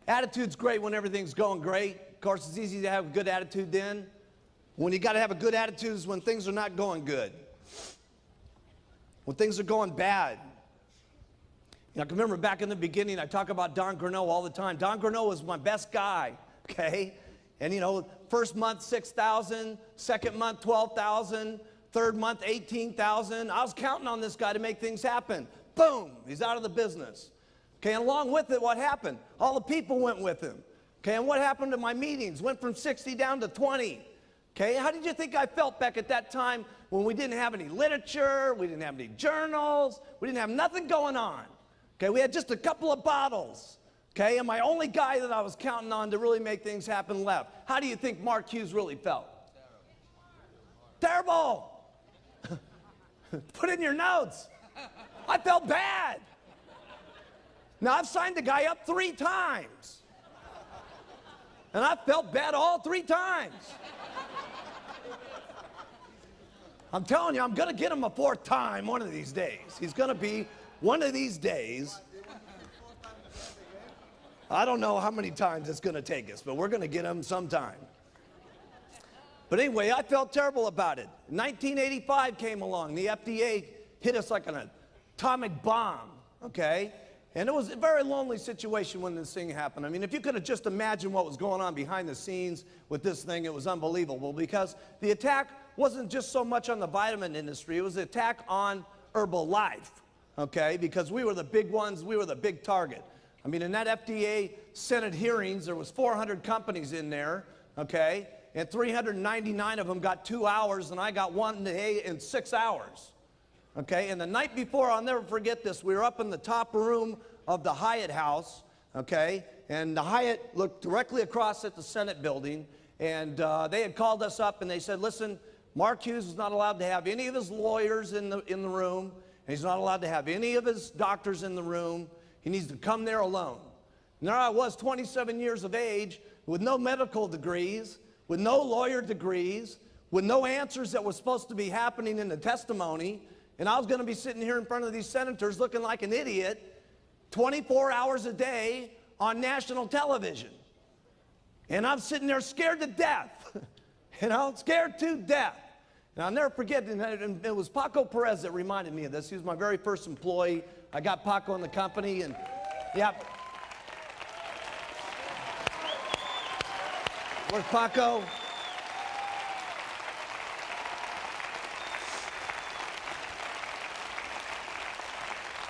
Attitude's great when everything's going great. Of course, it's easy to have a good attitude then. When you got to have a good attitude is when things are not going good. When things are going bad. You know, I can remember back in the beginning, I talk about Don Grinnell all the time. Don Grinnell was my best guy, okay? And you know, first month, 6,000, second month, 12,000, third month, 18,000. I was counting on this guy to make things happen. Boom, he's out of the business. Okay, and along with it, what happened? All the people went with him. Okay, and what happened to my meetings? Went from 60 down to 20. Okay, how did you think I felt back at that time when we didn't have any literature, we didn't have any journals, we didn't have nothing going on? Okay, we had just a couple of bottles. Okay, and my only guy that I was counting on to really make things happen left. How do you think Mark Hughes really felt? Terrible. Put in your notes. I felt bad. Now, I've signed the guy up 3 times. And I felt bad all 3 times. I'm telling you, I'm going to get him a 4th time one of these days. He's going to be one of these days. I don't know how many times it's going to take us, but we're going to get him sometime. But anyway, I felt terrible about it. 1985 came along. The FDA hit us like an atomic bomb, okay? And it was a very lonely situation when this thing happened. I mean, if you could have just imagined what was going on behind the scenes with this thing, it was unbelievable, because the attack wasn't just so much on the vitamin industry, it was an attack on Herbalife, okay? Because we were the big ones, we were the big target. I mean, in that FDA Senate hearings, there was 400 companies in there, okay? And 399 of them got 2 hours, and I got 1 day in 6 hours. Okay, and the night before, I'll never forget this, we were up in the top room of the Hyatt house, okay, and the Hyatt looked directly across at the Senate building, and they had called us up and they said, listen, Mark Hughes is not allowed to have any of his lawyers in the room, and he's not allowed to have any of his doctors in the room. He needs to come there alone. And there I was, 27 years of age, with no medical degrees, with no lawyer degrees, with no answers that were supposed to be happening in the testimony. And I was going to be sitting here in front of these senators looking like an idiot 24 hours a day on national television. And I'm sitting there scared to death, you know, scared to death. And I'll never forget, and it was Paco Perez that reminded me of this. He was my very first employee. I got Paco in the company, and yeah. Where's Paco?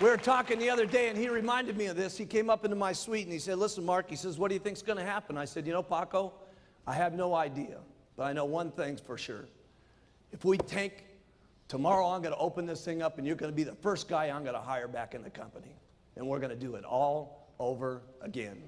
We were talking the other day, and he reminded me of this. He came up into my suite, and he said, listen, Mark, he says, what do you think's going to happen? I said, you know, Paco, I have no idea, but I know one thing's for sure. If we tank, tomorrow I'm going to open this thing up, and you're going to be the first guy I'm going to hire back in the company. And we're going to do it all over again.